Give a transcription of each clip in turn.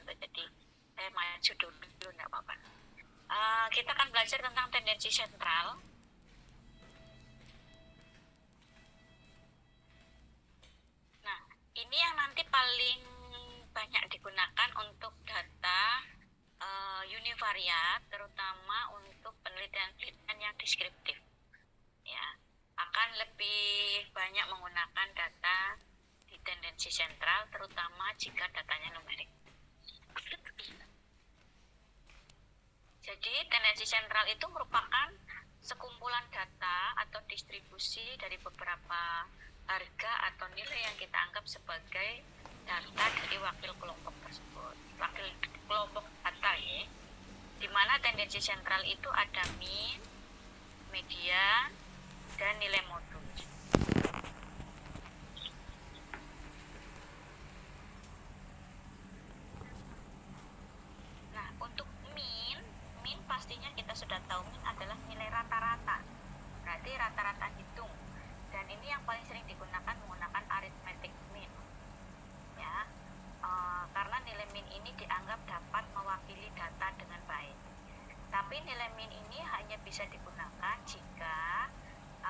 gitu. Jadi saya maju dulu nggak apa-apa. Kita akan belajar tentang tendensi sentral. Nah, ini yang nanti paling banyak digunakan untuk data univariat, terutama untuk penelitian-penelitian yang deskriptif. Ya, akan lebih banyak menggunakan data di tendensi sentral, terutama jika datanya numerik. Jadi tendensi sentral itu merupakan sekumpulan data atau distribusi dari beberapa harga atau nilai yang kita anggap sebagai data dari wakil kelompok tersebut. Wakil kelompok data ya, di mana tendensi sentral itu ada mean, median, dan nilai modus. Nah, untuk mean pastinya kita sudah tahu mean adalah nilai rata-rata. Berarti rata-rata hitung. Dan ini yang paling sering digunakan menggunakan arithmetic mean. Ya, karena nilai mean ini dianggap dapat mewakili data dengan baik. Tapi nilai mean ini hanya bisa digunakan jika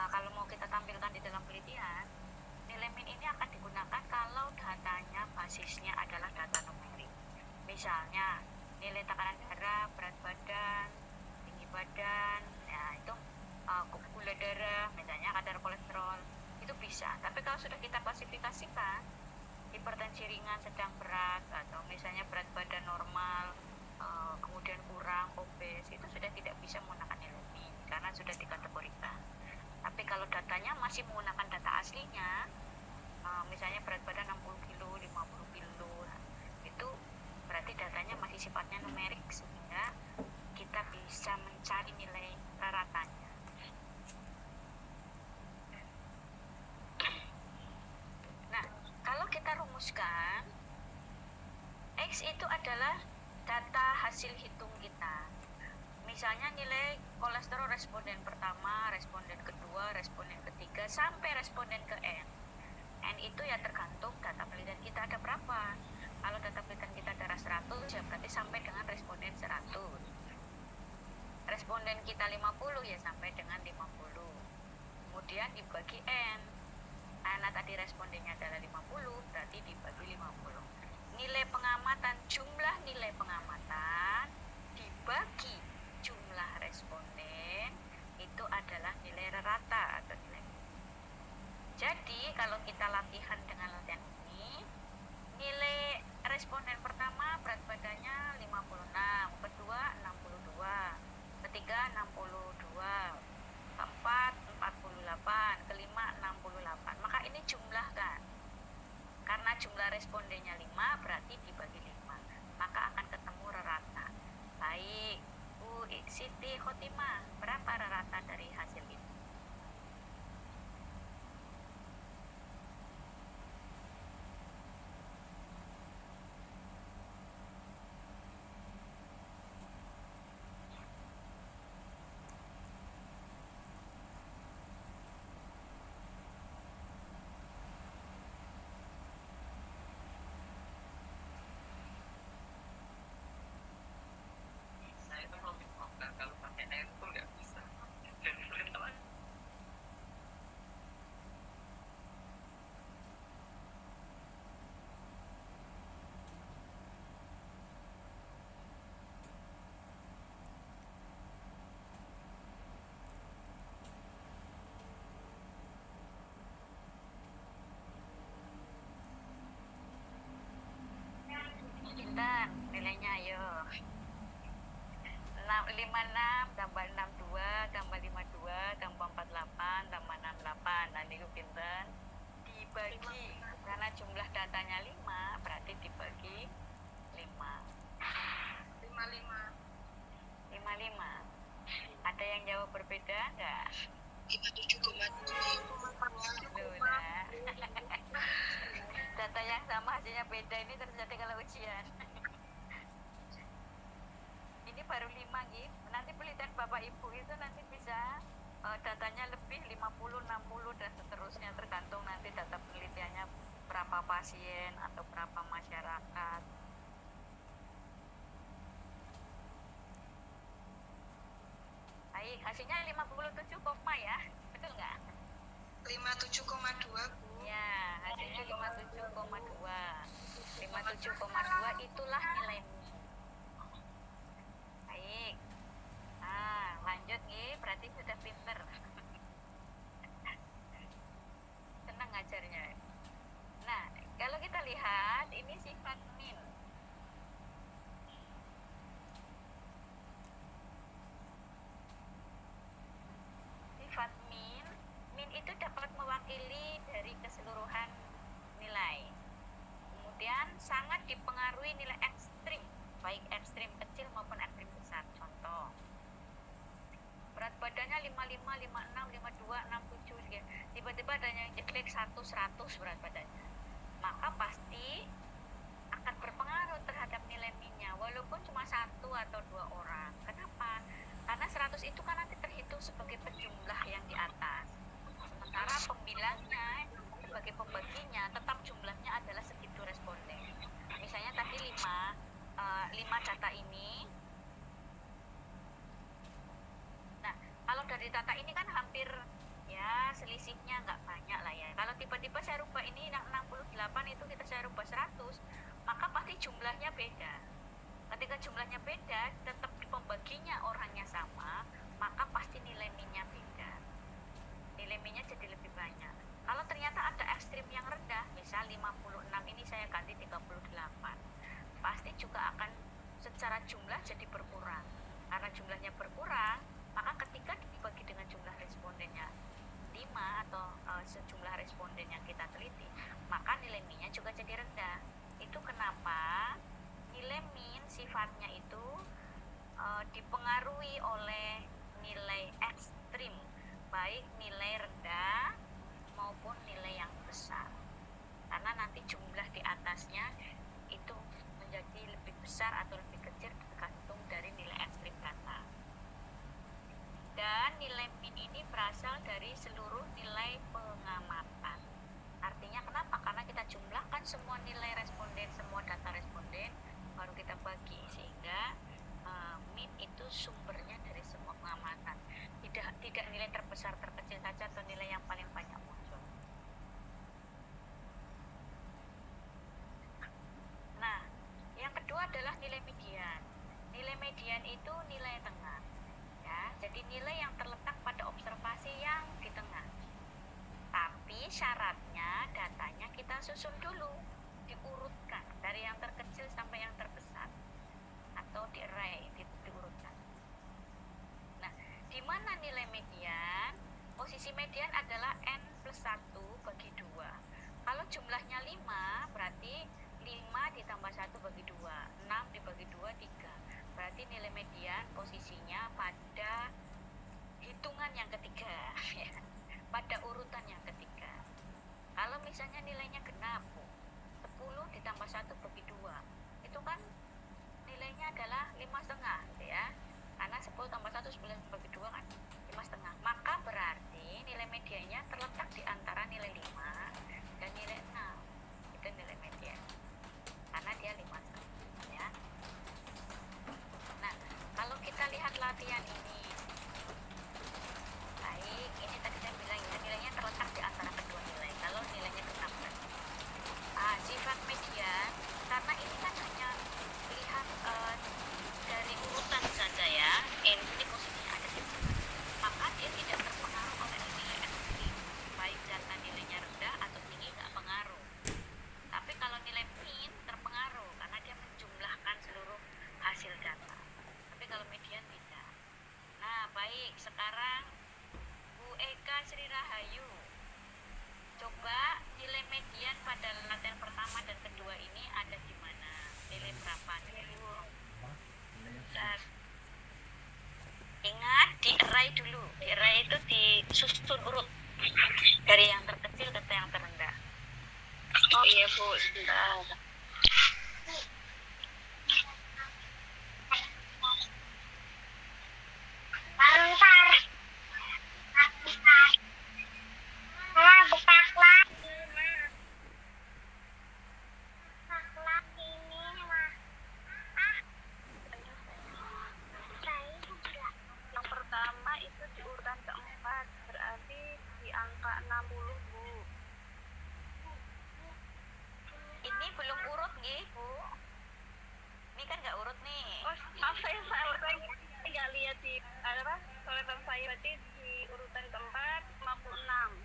kalau mau kita tampilkan di dalam penelitian, nilai mean ini akan digunakan kalau datanya basisnya adalah data numerik. Misalnya nilai tekanan darah, berat badan, tinggi badan, ya itu gula darah, misalnya kadar kolesterol, itu bisa. Tapi kalau sudah kita klasifikasikan hipertensi ringan, sedang, berat, atau misalnya berat badan normal, kemudian kurang, obes, itu sudah tidak bisa menggunakan nilai mean karena sudah dikategorikan. Tapi kalau datanya masih menggunakan data aslinya, misalnya berat badan 60 kilo, 50 kilo, itu berarti datanya masih sifatnya numerik sehingga kita bisa mencari nilai ratanya. Nah, kalau kita rumuskan, X itu adalah data hasil hitung kita. Misalnya nilai kolesterol responden pertama, responden kedua, responden ketiga, sampai responden ke N. N itu ya tergantung data penelitian kita ada berapa. Kalau data penelitian kita darah 100, ya berarti sampai dengan responden 100. Responden kita 50, ya sampai dengan 50. Kemudian dibagi N. Nah, tadi respondennya adalah 50, berarti dibagi 50. Nilai pengamatan, jumlah nilai pengamatan dibagi jumlah responden itu adalah nilai rata atau nilai. Jadi kalau kita latihan dengan latihan ini, nilai responden pertama berat badannya 56, kedua 62, ketiga 62, keempat 48, kelima 68. Maka ini jumlahkan. Karena jumlah respondennya 5, berarti dibagi 5. Maka akan ketemu rata. Baik, Bu Siti Khotimah, berapa rata dari hasil ini? Kalau pakai air itu nggak bisa. Dan kalau Pintar nilainya, ayo. 56 tambah 62 tambah 52 tambah 48 tambah 68. Nah, niku pinten? Dibagi. Karena jumlah datanya 5, berarti dibagi 5. 55. Ada yang jawab berbeda enggak? 57,7. Nah. Data yang sama hasilnya beda ini terjadi kalau ujian. Ini baru 5 gitu. Nanti penelitian Bapak Ibu itu nanti bisa datanya lebih 50, 60 dan seterusnya, tergantung nanti data penelitiannya berapa pasien atau berapa masyarakat. Baik, hasilnya 57, ya. Betul nggak? 57,2 Bu. Ya, hasilnya 57,2. 57,2 itulah nilai min. Baik. Lanjut nih, berarti sudah pinter. Senang ngajarnya. Nah, kalau kita lihat ini sifat min. Sifat min itu dapat mewakili dari keseluruhan nilai. Kemudian sangat dipengaruhi nilai ekstrim, baik ekstrim kecil maupun ekstrim besar. Contoh, berat badannya 55, 56, 52, 67 gitu. Tiba-tiba ada yang jelek 100 berat badannya. Maka pasti akan berpengaruh terhadap nilai minnya walaupun cuma 1 atau 2 orang. Kenapa? Karena 100 itu kan nanti terhitung sebagai penjumlah yang di atas. Sementara pembilangnya sebagai pembaginya tetap jumlahnya adalah segitu responden. Misalnya tadi 5 data ini. Nah, kalau dari data ini kan hampir ya selisihnya nggak banyak lah ya. Kalau tiba-tiba saya rubah ini yang 68 itu saya rubah 100, maka pasti jumlahnya beda. Ketika jumlahnya beda, tetap pembaginya orangnya sama, maka pasti nilai minnya beda. Nilai minnya jadi lebih banyak. Kalau ternyata ada ekstrim yang rendah, misal 56 ini saya ganti 38, pasti juga akan secara jumlah jadi berkurang. Karena jumlahnya berkurang, maka ketika dibagi dengan jumlah respondennya 5 atau sejumlah responden yang kita teliti, maka nilai minnya juga jadi rendah. Itu kenapa nilai min sifatnya itu dipengaruhi oleh nilai ekstrim, baik nilai rendah maupun nilai yang besar. Karena nanti jumlah di atasnya itu menjadi lebih besar atau lebih kecil tergantung dari nilai ekstrim data. Dan nilai min ini berasal dari seluruh nilai pengamatan. Artinya kenapa? Karena kita jumlahkan semua nilai responden, semua data responden, baru kita bagi, sehingga min itu sumbernya dari semua pengamatan. Tidak nilai terbesar terkecil saja atau nilai yang paling banyak muncul. Nah, yang kedua adalah nilai median. Nilai median itu nilai tengah. Ya, jadi nilai yang terletak pada observasi yang di tengah. Tapi syaratnya datanya kita susun dulu, diurutkan dari yang terkecil sampai yang terbesar, atau di array, diurutkan. Nah, di mana nilai median? Posisi median adalah n plus 1 bagi 2. Kalau jumlahnya 5, berarti 5 ditambah 1 bagi 2, 6 dibagi 2, 3. Berarti nilai median posisinya pada hitungan yang ketiga, pada urutan yang ketiga. Kalau misalnya nilainya genap, 10 ditambah 1 bagi 2, itu kan nilainya adalah 5,5 gitu ya. Karena 10 tambah 1 11 bagi 2 kan 5,5. Maka berarti nilai mediannya terletak di antara nilai 5 dan nilai 6. Itu nilai median. Karena dia 5,5 ya. Nah, kalau kita lihat latihan ini, baik, ini tadi saya bilang ya, nilainya terletak di antara kedua nilai. Kalau nilainya genap kan. Sifat median, karena ini kan hanya lihat dari urutan saja ya, ini posisinya ada di mana, maka dia tidak terpengaruh oleh nilai ekstrim. catatan saya berarti di urutan keempat 56.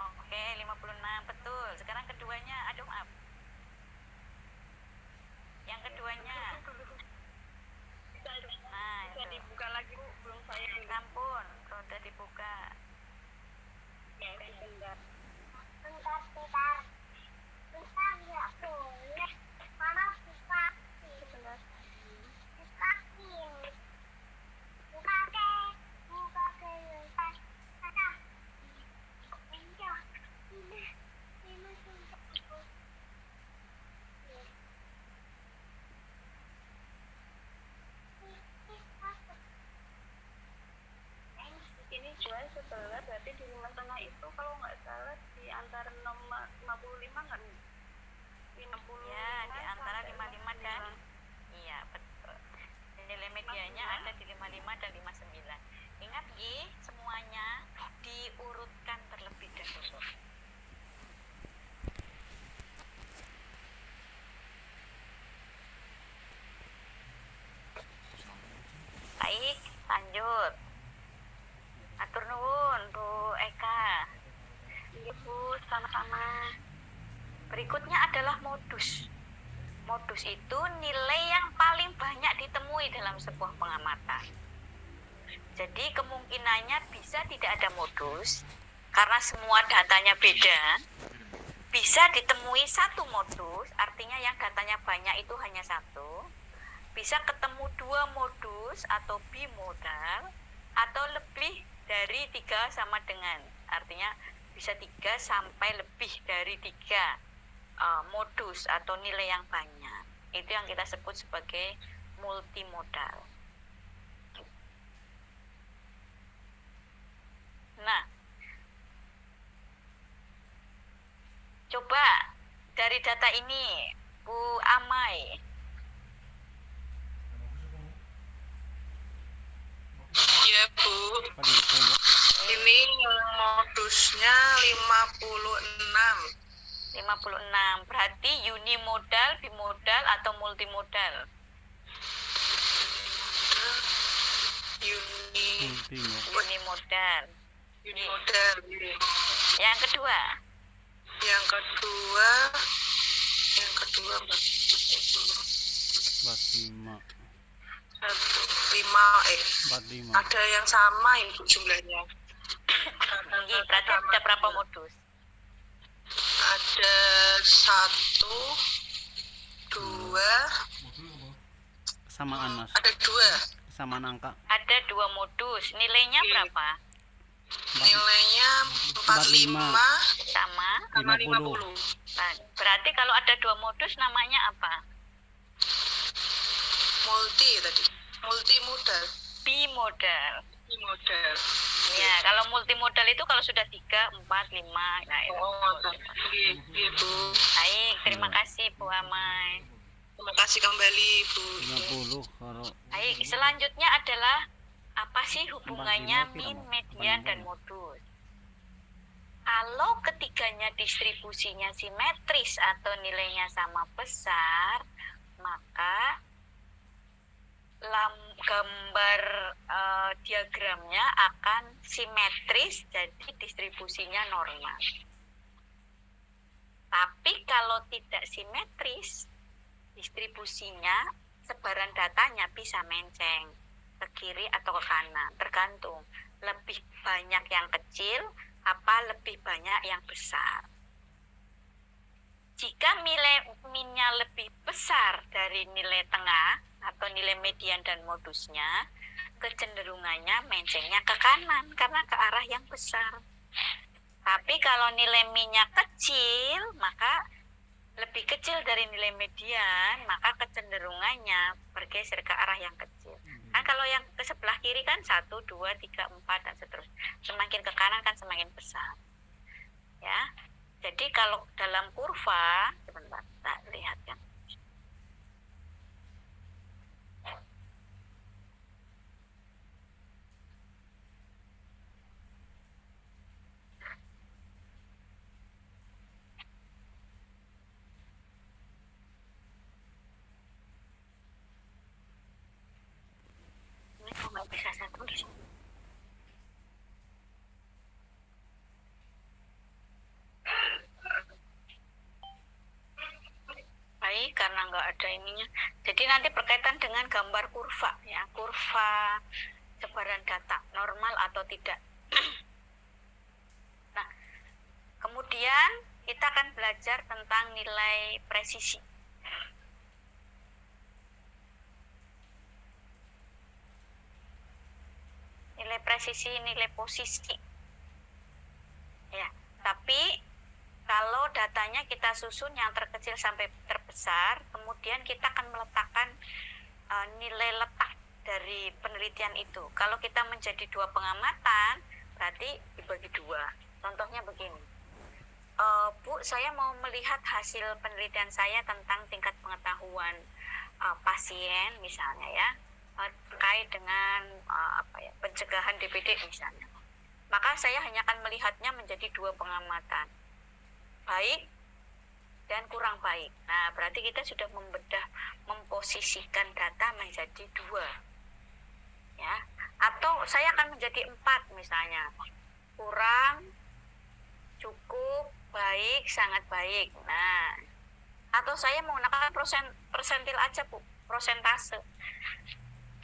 Oke, 56 betul. Sekarang keduanya, aduh maaf. Yang keduanya. Nah, Bisa itu. dibuka lagi Bu, belum saya Ampun, udah dibuka. ya, sebentar. Bentar. Bentar nggak boleh. Mama bukain. Sebentar. Bukain. Bukain. Ada. Iya. Ini sudah aku. Ini jual sebelah berarti di rumah tengah itu kalau nggak salah di antara nomor 55 nggak? 50 Ya, di antara 55 dan iya, betul. Nilai medianya ada di 55 dan 59. Ingat Gi, semuanya diurutkan terlebih dahulu. Baik, lanjut. Atur nuwun Bu Eka. Iya Bu, sama-sama. Berikutnya adalah modus. Modus itu nilai yang paling banyak ditemui dalam sebuah pengamatan. Jadi kemungkinannya bisa tidak ada modus karena semua datanya beda. Bisa ditemui satu modus, artinya yang datanya banyak itu hanya satu. Bisa ketemu dua modus atau bimodal, atau lebih dari 3 sama dengan, artinya bisa 3 sampai lebih dari 3 modus atau nilai yang banyak. Itu yang kita sebut sebagai multimodal. Nah, coba dari data ini Bu Amai. Ya Bu, ini modusnya 56. 56, berarti unimodal, bimodal, atau multimodal? Unimodal. Unimodal. Yang kedua? Yang kedua 45. 5 ada yang sama itu jumlahnya. Berarti ada berapa modus? Ada 1, 2, Kesamaan Mas. ada 2. Kesamaan angka. Ada 2 modus. Nilainya berapa? Nilainya 45 Sama 50. Nah, berarti kalau ada 2 modus namanya apa? Multimodal. Bimodal. Bimodal. Ya, kalau multimodal itu kalau sudah 3, 4, 5. Nah, itu. Gitu. Baik, terima kasih Bu Amai. Terima kasih kembali Bu. 50 kalau Baik, selanjutnya adalah apa sih hubungannya 45 min, kira, median, dan modus? Kalau ketiganya distribusinya simetris atau nilainya sama besar, maka gambar diagramnya akan simetris, jadi distribusinya normal. Tapi kalau tidak simetris, distribusinya, sebaran datanya bisa menceng ke kiri atau ke kanan, tergantung lebih banyak yang kecil apa lebih banyak yang besar. Jika nilai minnya lebih besar dari nilai tengah atau nilai median dan modusnya, kecenderungannya mencengnya ke kanan karena ke arah yang besar. Tapi kalau nilai minnya kecil, maka lebih kecil dari nilai median, maka kecenderungannya bergeser ke arah yang kecil. Kan kalau yang ke sebelah kiri kan 1, 2, 3, 4 dan seterusnya. Semakin ke kanan kan semakin besar. Ya. Jadi kalau dalam kurva, sebentar, kita lihat kan. Ini kok nggak bisa saya tulis? karena nggak ada ininya. Jadi nanti berkaitan dengan gambar kurva ya, kurva sebaran data normal atau tidak. Nah, kemudian kita akan belajar tentang nilai presisi. Nilai presisi, nilai posisi. Ya, tapi kalau datanya kita susun yang terkecil sampai terbesar, kemudian kita akan meletakkan nilai letak dari penelitian itu. Kalau kita menjadi dua pengamatan, berarti dibagi dua. Contohnya begini, Bu, saya mau melihat hasil penelitian saya tentang tingkat pengetahuan pasien misalnya ya, terkait dengan pencegahan DBD misalnya. Maka saya hanya akan melihatnya menjadi dua pengamatan, baik dan kurang baik. Nah, berarti kita sudah memposisikan data menjadi dua, ya. Atau saya akan menjadi 4 misalnya, kurang, cukup, baik, sangat baik. Nah, atau saya menggunakan persentil aja, Bu, prosentase.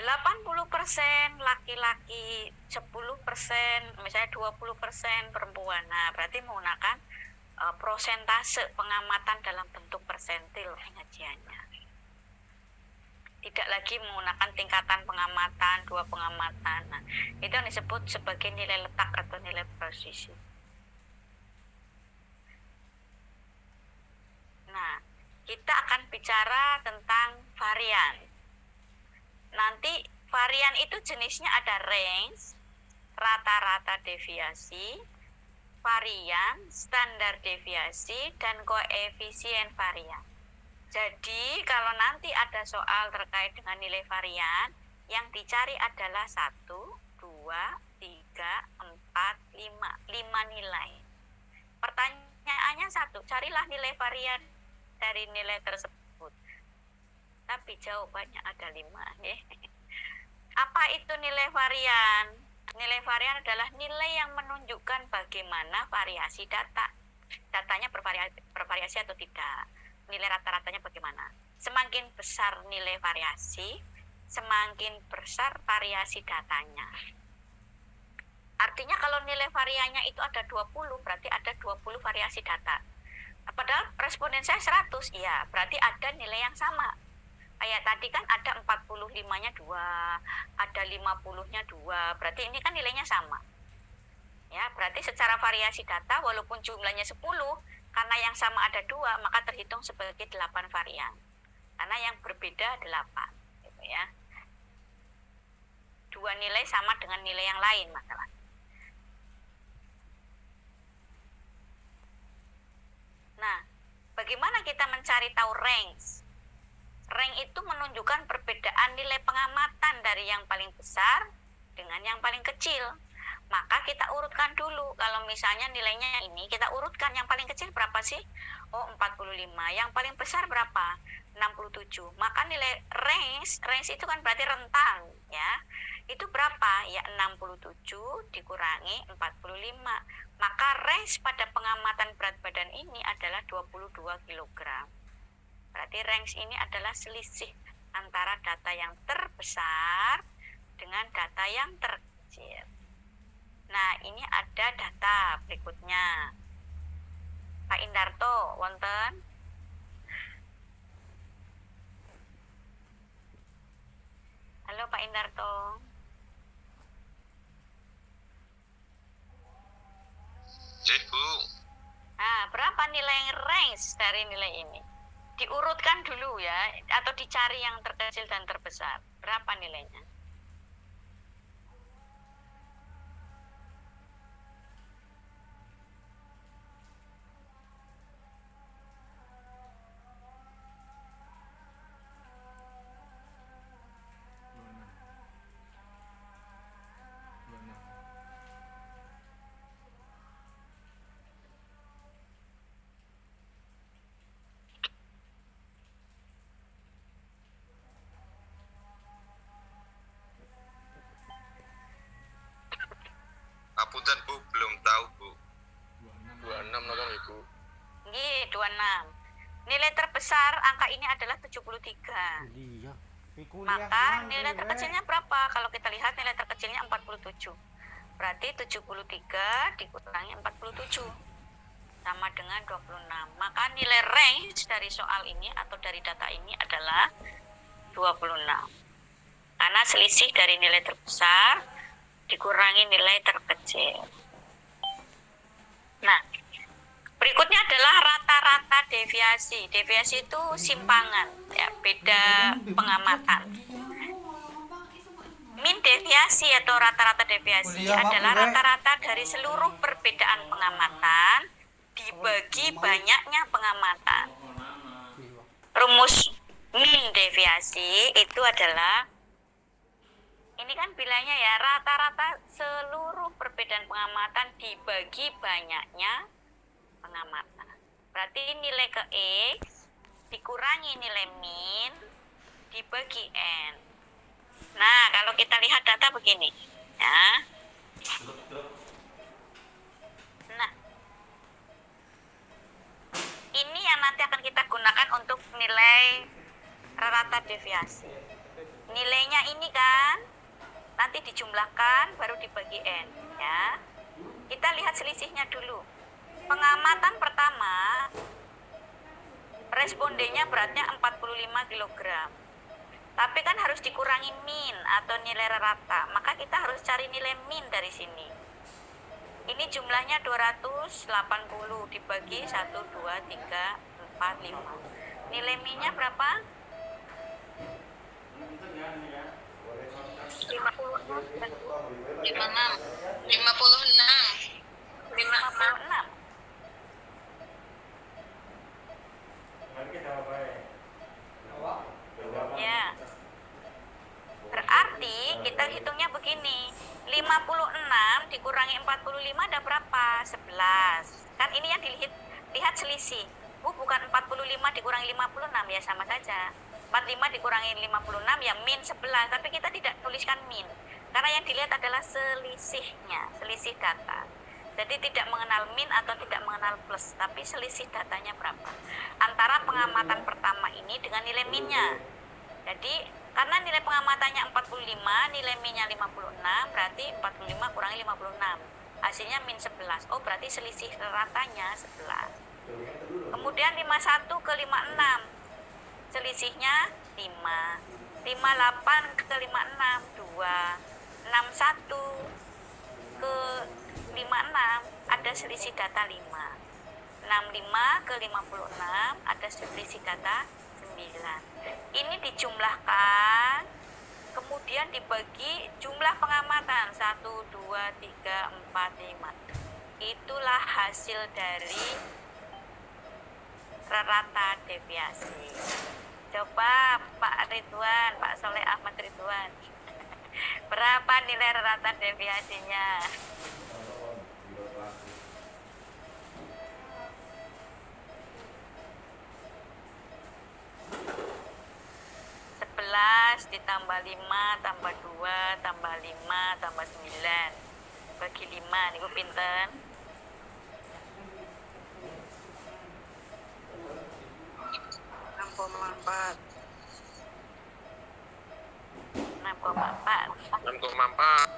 80% laki-laki, 10%, misalnya 20% perempuan. Nah, berarti menggunakan prosentase pengamatan dalam bentuk persentil pengajiannya. Tidak lagi menggunakan tingkatan pengamatan, 2 pengamatan. Nah, itu yang disebut sebagai nilai letak atau nilai presisi. Nah, kita akan bicara tentang varian. Nanti varian itu jenisnya ada range, rata-rata deviasi, varian, standar deviasi, dan koefisien varian. Jadi kalau nanti ada soal terkait dengan nilai varian, yang dicari adalah 1, 2, 3, 4, 5. 5 nilai. Pertanyaannya satu, carilah nilai varian dari nilai tersebut. Tapi jawabannya ada 5. Apa itu nilai varian? Nilai varian adalah nilai yang menunjukkan bagaimana variasi data. Datanya bervariasi atau tidak. Nilai rata-ratanya bagaimana. Semakin besar nilai variasi, semakin besar variasi datanya. Artinya kalau nilai variannya itu ada 20, berarti ada 20 variasi data. Padahal responden saya 100, ya berarti ada nilai yang sama. Kayak tadi kan ada 45-nya 2, ada 50-nya 2, berarti ini kan nilainya sama. Ya, berarti secara variasi data walaupun jumlahnya 10, karena yang sama ada 2, maka terhitung sebagai 8 varian. Karena yang berbeda 8, gitu ya. 2 nilai sama dengan nilai yang lain masalah. Nah, bagaimana kita mencari tahu range? Rank itu menunjukkan perbedaan nilai pengamatan dari yang paling besar dengan yang paling kecil. Maka kita urutkan dulu. Kalau misalnya nilainya ini, kita urutkan yang paling kecil berapa sih? Oh, 45. Yang paling besar berapa? 67. Maka nilai range itu kan berarti rentang, ya. Itu berapa? Ya 67 dikurangi 45. Maka range pada pengamatan berat badan ini adalah 22 kg. Berarti range ini adalah selisih antara data yang terbesar dengan data yang terkecil. Nah, ini ada data berikutnya. Pak Indarto, wonten? Halo Pak Indarto. Bu. Nah, berapa nilai range dari nilai ini? Diurutkan dulu ya, atau dicari yang terkecil dan terbesar. Berapa nilainya? Apunten Bu, belum tahu Bu. 26 nolong Ibu. Nggih, 26. nilai terbesar angka ini adalah 73. Iya. Maka nilai terkecilnya berapa? Kalau kita lihat nilai terkecilnya 47. Berarti 73 dikurangi 47 sama dengan 26. Maka nilai range dari soal ini atau dari data ini adalah 26. Karena selisih dari nilai terbesar dikurangi nilai terkecil. Nah, berikutnya adalah rata-rata deviasi. Deviasi itu simpangan, ya, beda pengamatan. Min deviasi atau rata-rata deviasi adalah rata-rata dari seluruh perbedaan pengamatan dibagi banyaknya pengamatan. Rumus min deviasi itu adalah, ini kan bilangnya ya, rata-rata seluruh perbedaan pengamatan dibagi banyaknya pengamatan. Berarti nilai ke X dikurangi nilai min dibagi N. Nah, kalau kita lihat data begini, ya. Nah, ini yang nanti akan kita gunakan untuk nilai rata deviasi. Nilainya ini kan nanti dijumlahkan baru dibagi N, ya. Kita lihat selisihnya dulu. Pengamatan pertama, respondennya beratnya 45 kg. Tapi kan harus dikurangi min atau nilai rata. Maka kita harus cari nilai min dari sini. Ini jumlahnya 280 dibagi 1, 2, 3, 4, 5. Nilai minnya berapa? 56. Ya. Berarti kita hitungnya begini. 56 dikurangi 45 ada berapa? 11. Kan ini yang lihat selisih. Bukan 45 dikurangi 56, ya sama saja. 45 dikurangi 56 ya min 11, tapi kita tidak tuliskan min. Karena yang dilihat adalah selisihnya, selisih data. Jadi tidak mengenal min atau tidak mengenal plus, tapi selisih datanya berapa antara pengamatan pertama ini dengan nilai minnya. Jadi karena nilai pengamatannya 45, nilai minnya 56, berarti 45 kurangi 56, hasilnya min 11. Oh, berarti selisih ratanya 11. Kemudian 51 ke 56, selisihnya 5. 58 ke 56 2. 61 ke 56 ada selisih data 5. 65 ke 56 ada selisih data 9. Ini dijumlahkan, kemudian dibagi jumlah pengamatan 1, 2, 3, 4, 5. Itulah hasil dari rata deviasi. Coba Pak Ridwan, Pak Soleh Ahmad Ridwan, berapa nilai rata deviasinya? Ditambah 5 tambah 2 tambah 5 tambah 9 bagi 5 niku pinten? 6,4. 6,4.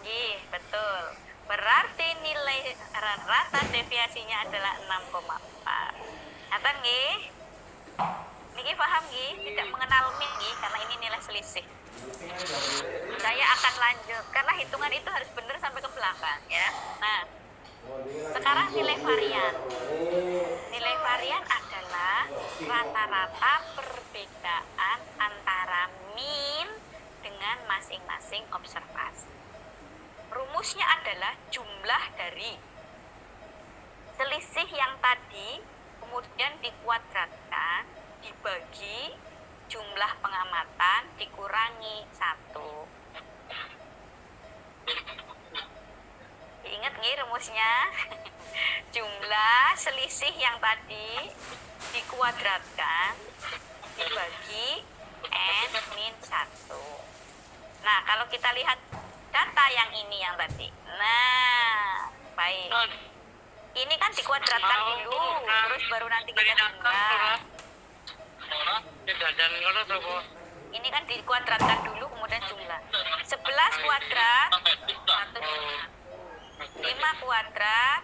Nggih, betul. Berarti nilai rata deviasinya adalah 6,4. Ngaten nggih? Niki paham nggih? Tidak mengenal min nggih, karena ini nilai selisih. Saya akan lanjut karena hitungan itu harus benar sampai ke belakang, ya. Nah, sekarang nilai varian. Nilai varian adalah rata-rata perbedaan antara min dengan masing-masing observasi. Rumusnya adalah jumlah dari selisih yang tadi kemudian dikuadratkan dibagi jumlah pengamatan dikurangi 1. Ingat nggih rumusnya? Jumlah selisih yang tadi dikuadratkan dibagi N min 1. Nah, kalau kita lihat data yang ini yang tadi. Nah, baik. Ini kan dikuadratkan dulu, terus baru nanti kita jumlah. Ini kan dikuadratkan dulu, kemudian jumlah. 11 kuadrat, 1,5. 5 kuadrat,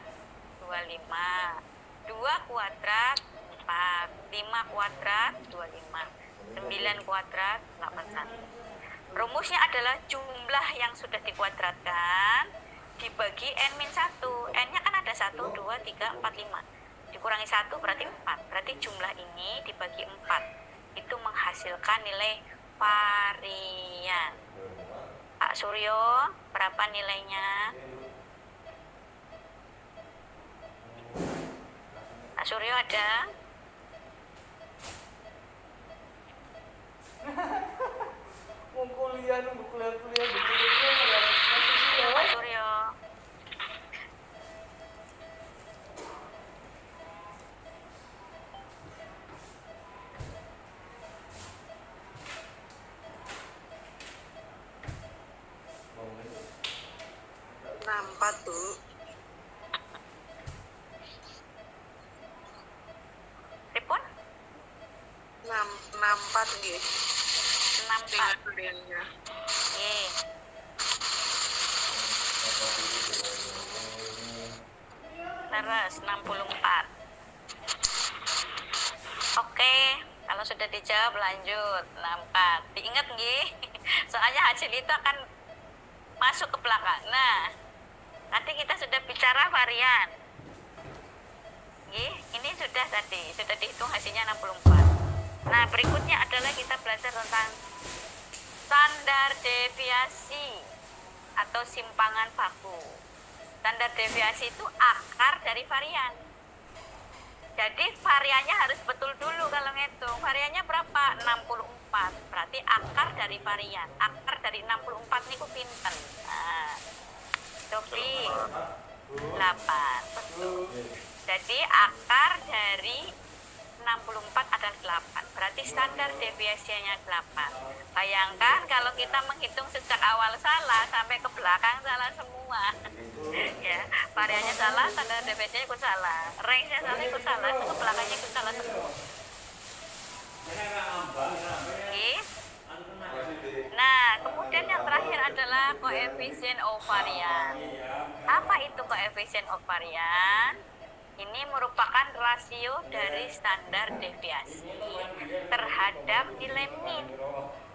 25. 2 kuadrat, 4. 5 kuadrat, 25. 9 kuadrat, 81. Rumusnya adalah jumlah yang sudah dikuadratkan dibagi n-1. N-nya kan ada 1, 2, 3, 4, 5. Dikurangi 1 berarti 4. Berarti jumlah ini dibagi 4. Itu menghasilkan nilai varian. Pak Suryo, berapa nilainya? Pak Suryo ada? Mau kuliah Pak Suryo. Nampak tuh. Pripun? Nampak nggih. 64. Dengan Nggih. Terus 64. Oke, kalau sudah dijawab lanjut 64. Diingat nggih? Soalnya hasil itu akan masuk ke belakang. Nah, nanti kita sudah bicara varian. Nggih, ini sudah dihitung hasilnya 64. Nah, berikutnya adalah kita belajar tentang standar deviasi atau simpangan baku. Standar deviasi itu akar dari varian. Jadi variannya harus betul dulu kalau ngitung. Variannya berapa? 64. Berarti akar dari varian. Akar dari 64 niku pinten? Nah, Sofi 8. Betul. Jadi akar dari 64 adalah 8. Berarti standar deviasinya 8. Bayangkan kalau kita menghitung sejak awal salah sampai ke belakang salah semua. Ya, variannya salah, standar deviasinya ikut salah. Range-nya salah ikut salah, ke belakangnya ikut salah semua. Oke. Nah, kemudian yang terakhir adalah koefisien ovarian. Apa itu koefisien ovarian? Ini merupakan rasio dari standar deviasi terhadap nilai min.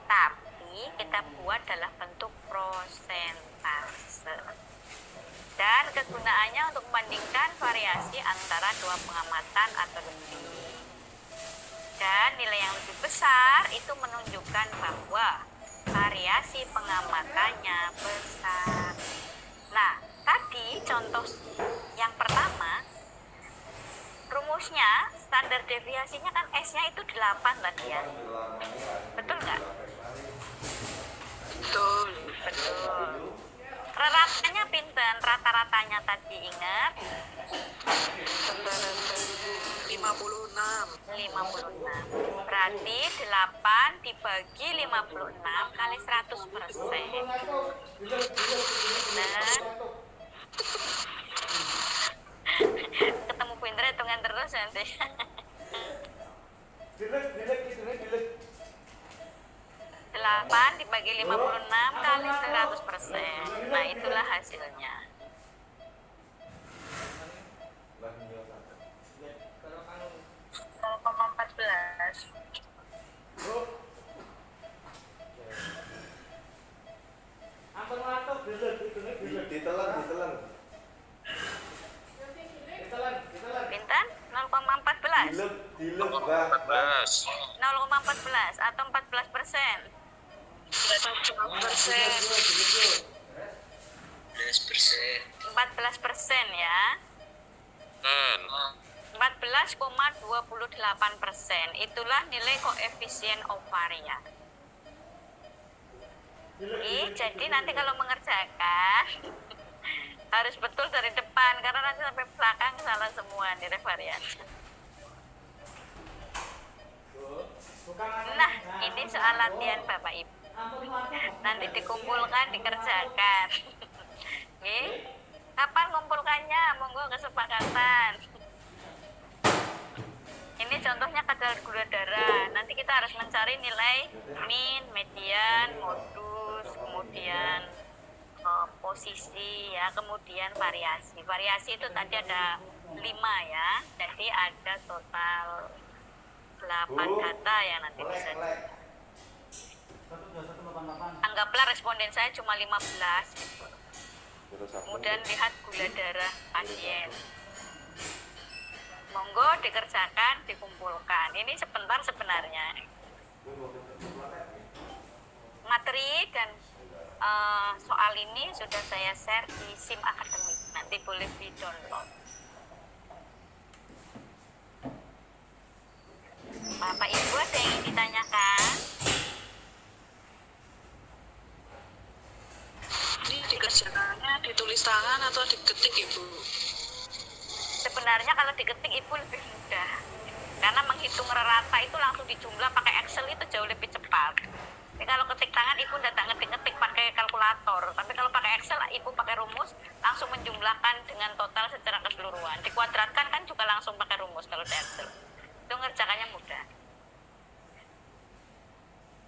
Tapi kita buat dalam bentuk prosentase. Dan kegunaannya untuk membandingkan variasi antara dua pengamatan atau lebih. Dan nilai yang lebih besar itu menunjukkan bahwa variasi pengamatannya besar. Nah, tadi contoh yang pertama, rumusnya standar deviasinya kan S-nya itu 8 tadi ya. Betul nggak? betul. Betul. Rata-ratanya pinten? Rata-ratanya tadi ingat? 56. 56. Berarti 8 dibagi 56 kali 100%. Dan ketemu pinter hitungan terus nanti. 8 dibagi 56 kali 100%. Nah, itulah hasilnya. Pinten? 0,14. 14. 0,14 atau 14%. 14%. 14% ya. 14,28%. Itulah nilai koefisien ovarian. Jadi nanti kalau mengerjakan harus betul dari depan karena nanti sampai belakang salah semua nilai varian. Nah, ini soal latihan Bapak Ibu. Nanti dikumpulkan, dikerjakan. Oke. Kapan ngumpulkannya? Monggo kesepakatan. Ini contohnya kadar gula darah. Nanti kita harus mencari nilai min, median, modus, kemudian posisi ya, kemudian variasi. Variasi itu tadi ada 5 ya. Jadi ada total 8 data ya nanti bisa. Anggaplah responden saya cuma 15 gitu. Kemudian lihat gula darah pasien. Monggo dikerjakan, dikumpulkan. Ini sebentar sebenarnya. Materi dan soal ini sudah saya share di SIM Akademik. Nanti boleh di-download. Bapak Ibu ada yang ingin ditanyakan? Ini dikerjakannya ditulis tangan atau diketik, Ibu? Sebenarnya kalau diketik Ibu lebih mudah. Karena menghitung rata itu langsung dijumlah pakai Excel itu jauh lebih cepat. Tapi kalau ketik tangan Ibu tidak ngetik-ngetik pakai kalkulator. Tapi kalau pakai Excel Ibu pakai rumus langsung menjumlahkan dengan total secara keseluruhan. Dikuadratkan kan juga langsung pakai rumus kalau di Excel. Itu ngerjakannya mudah.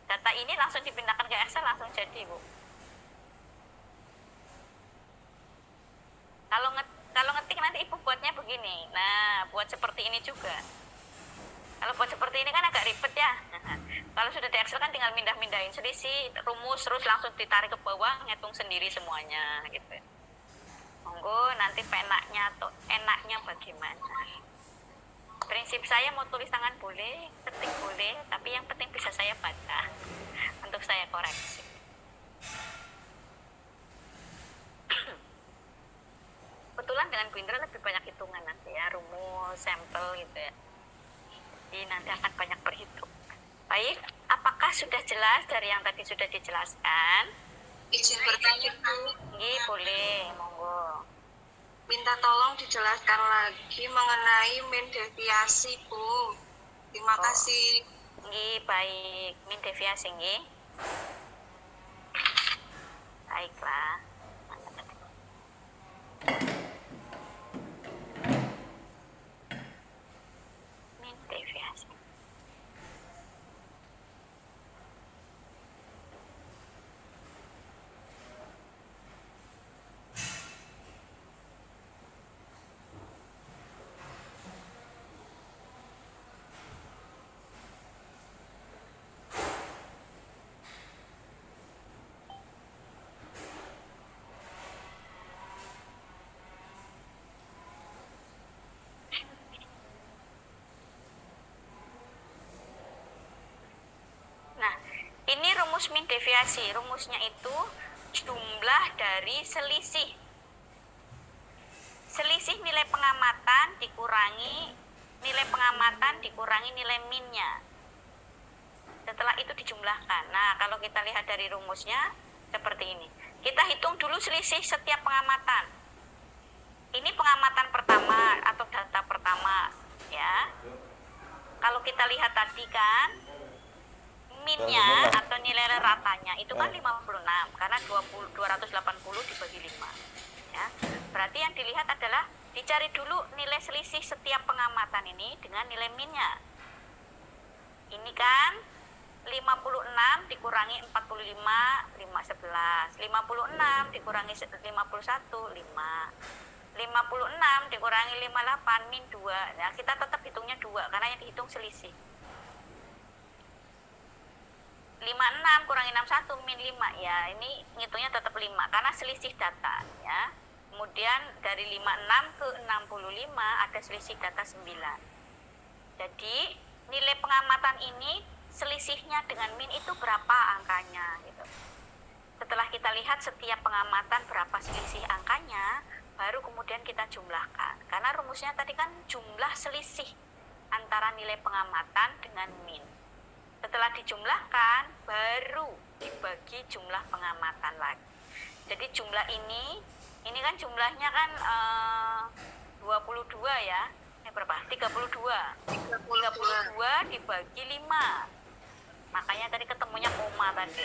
Data ini langsung dipindahkan ke Excel langsung jadi, Bu. Kalau ngetik nanti Ibu buatnya begini. Nah, buat seperti ini juga. Kalau buat seperti ini kan agak ribet ya. Kalau sudah di Excel kan tinggal mindah-mindahin selisih, rumus, terus langsung ditarik ke bawah, ngitung sendiri semuanya gitu. Monggo nanti penaknya atau enaknya bagaimana. Prinsip saya mau tulis tangan boleh, ketik boleh, tapi yang penting bisa saya baca untuk saya koreksi. Kebetulan dengan Bu Indra lebih banyak hitungan nanti ya, rumus, sampel gitu ya. Jadi nanti akan banyak berhitung. Baik, apakah sudah jelas dari yang tadi sudah dijelaskan? Izin bertanya, Bu. Nggih, boleh, monggo. Minta tolong dijelaskan lagi mengenai min deviasi, Bu. Terima kasih. Nggih, baik. Min deviasi nggih. Baiklah. Min deviasi. Ini rumus min deviasi. Rumusnya itu jumlah dari selisih. Selisih nilai pengamatan dikurangi nilai minnya. Setelah itu dijumlahkan. Nah, kalau kita lihat dari rumusnya seperti ini. Kita hitung dulu selisih setiap pengamatan. Ini pengamatan pertama atau data pertama, ya. Kalau kita lihat tadi kan minnya atau nilai ratanya itu kan 56 karena 280 dibagi 5 ya. Berarti yang dilihat adalah dicari dulu nilai selisih setiap pengamatan ini dengan nilai minnya. Ini kan 56 dikurangi 45 11, 56 dikurangi 51 5, 56 dikurangi 58 min 2. Nah, kita tetap hitungnya 2 karena yang dihitung selisih. 56 kurangi 61 min 5 ya, ini ngitungnya tetap 5 karena selisih data ya. Kemudian dari 56 ke 65 ada selisih data 9. Jadi nilai pengamatan ini selisihnya dengan min itu berapa angkanya gitu. Setelah kita lihat setiap pengamatan berapa selisih angkanya, baru kemudian kita jumlahkan. Karena rumusnya tadi kan jumlah selisih antara nilai pengamatan dengan min. Setelah dijumlahkan, baru dibagi jumlah pengamatan lagi. Jadi jumlah ini kan jumlahnya kan 22 ya. Berapa? 32 dibagi 5. Makanya tadi ketemunya koma tadi.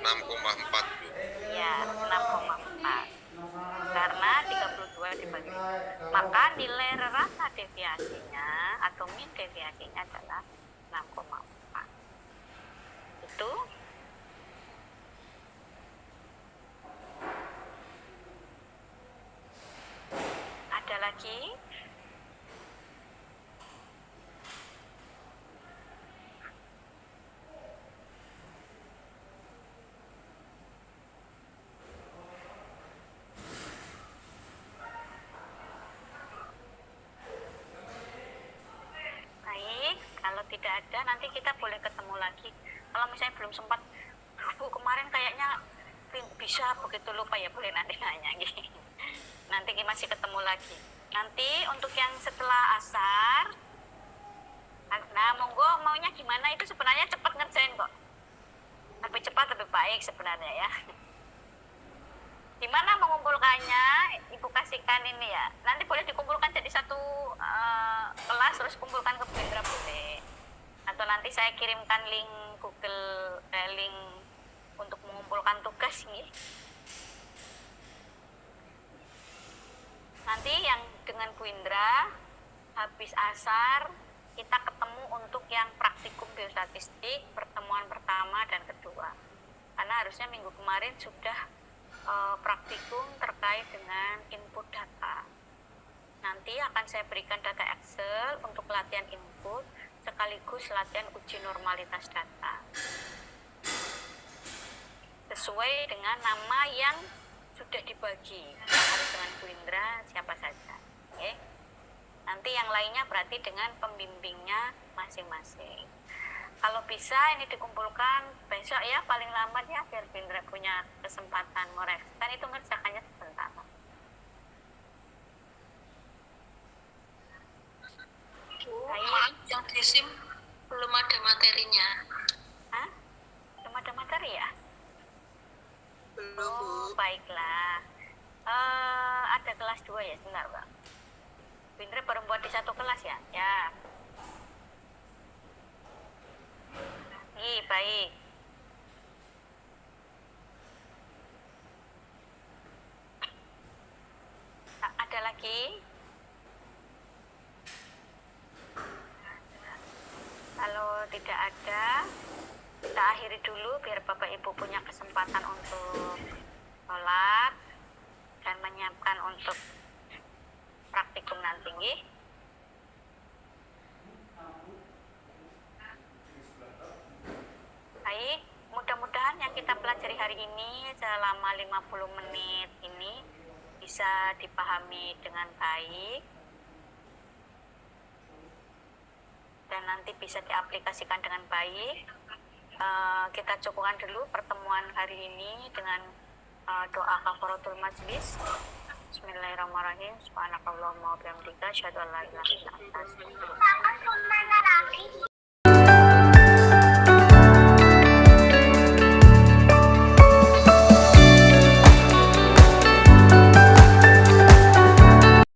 6,4 Bu. Ya, 6,4. Karena 32 dibagi. Maka nilai rata deviasinya atau min deviasinya adalah 6,4. Itu ada lagi. Baik, kalau tidak ada nanti kita boleh ketemu lagi. Kalau misalnya belum sempat, Bu kemarin kayaknya bisa begitu lupa ya, boleh nanti nanya gitu. Nanti masih ketemu lagi. Nanti untuk yang setelah asar, nah monggo maunya gimana itu sebenarnya cepat ngerjain kok. Lebih cepat lebih baik sebenarnya ya. Gimana mengumpulkannya? Ibu kasihkan ini ya. Nanti boleh dikumpulkan jadi satu kelas terus kumpulkan ke Bendra boleh. Atau nanti saya kirimkan link Google link untuk mengumpulkan tugas nih. Nanti yang dengan Bu Indra habis asar kita ketemu untuk yang praktikum biostatistik pertemuan pertama dan kedua. Karena harusnya minggu kemarin sudah praktikum terkait dengan input data. Nanti akan saya berikan data Excel untuk latihan input sekaligus latihan uji normalitas data. Sesuai dengan nama yang sudah dibagi. Yang harus dengan Bu Indra siapa saja. Okay? Nanti yang lainnya berarti dengan pembimbingnya masing-masing. Kalau bisa ini dikumpulkan besok ya paling lambat ya biar Bindra punya kesempatan ngoreksi. Kan itu ngerjakannya sebentar. Maaf, yang di SIM belum ada materinya. Hah? Belum ada materi ya? Belum, Oh, Bu. baiklah. Ada kelas 2 ya, sebentar Bang. Bindra baru buat di satu kelas ya? Ya. Baik. Ada lagi? Kalau tidak ada, kita akhiri dulu biar Bapak Ibu punya kesempatan untuk sholat dan menyiapkan untuk praktikum nanti. Baik, mudah-mudahan yang kita pelajari hari ini selama 50 menit ini bisa dipahami dengan baik dan nanti bisa diaplikasikan dengan baik. Kita cukupkan dulu pertemuan hari ini dengan doa kafaratul majlis. Bismillahirrahmanirrahim. Subhanakallahumma wa bihamdika asyhadu an la ilaha illa anta astaghfiruka wa atubu ilaik.